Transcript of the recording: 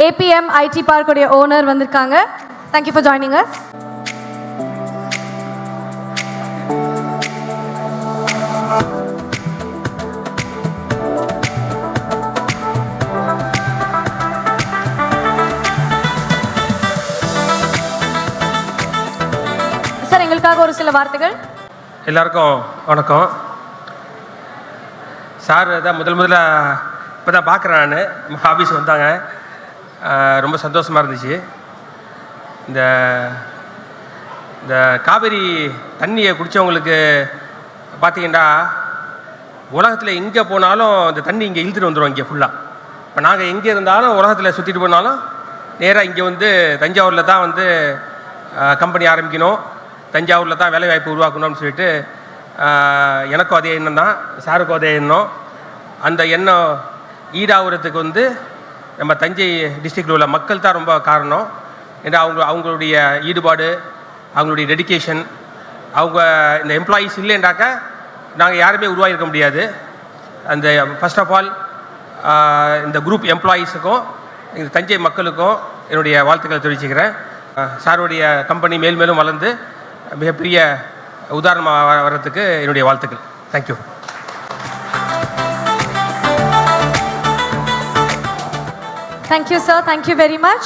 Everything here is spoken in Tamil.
APM IT Park உடைய ஓனர் வந்திருக்காங்க. Thank you for joining us. Sir, எங்களுக்காக ஒரு சில வார்த்தைகள். எல்லாருக்கும் வணக்கம். சார் தான் முதல்ல இப்போ தான் பார்க்குறேன். நான் ஆஃபீஸ் வந்தாங்க, ரொம்ப சந்தோஷமாக இருந்துச்சு. இந்த இந்த காவேரி தண்ணியை குடித்தவங்களுக்கு பார்த்தீங்கன்னா உலகத்தில் எங்கே போனாலும் இந்த தண்ணி இங்கே இழுத்துட்டு வந்துடும். இங்கே ஃபுல்லாக இப்போ நாங்கள் எங்கே இருந்தாலும் உலகத்தில் சுற்றிட்டு போனாலும் நேராக இங்கே வந்து தஞ்சாவூரில் தான் வந்து கம்பெனி ஆரம்பிக்கணும், தஞ்சாவூரில் தான் வேலைவாய்ப்பு உருவாக்கணும்னு சொல்லிட்டு எனக்கும் அதே எண்ணம் தான், சாருக்கும் அதே எண்ணம். அந்த எண்ணம் ஈடாகிறதுக்கு வந்து நம்ம தஞ்சை டிஸ்ட்ரிக்டில் உள்ள மக்கள் தான் ரொம்ப காரணம். ஏன்னா அவங்களுடைய ஈடுபாடு, அவங்களுடைய டெடிக்கேஷன், அவங்க இந்த எம்ப்ளாயீஸ் இல்லைண்டாக்கா நாங்கள் யாருமே உருவாகிருக்க முடியாது. அந்த ஃபர்ஸ்ட் ஆஃப் ஆல் இந்த குரூப் எம்ப்ளாயீஸுக்கும் இந்த தஞ்சை மக்களுக்கும் என்னுடைய வாழ்த்துக்களை தெரிவிச்சுக்கிறேன். சாருடைய கம்பெனி மேல் மேலும் வளர்ந்து மிகப்பெரிய உதாரணமாக வர்றதுக்கு என்னுடைய வாழ்த்துக்கள். Thank you. Thank you, sir. Thank you very much.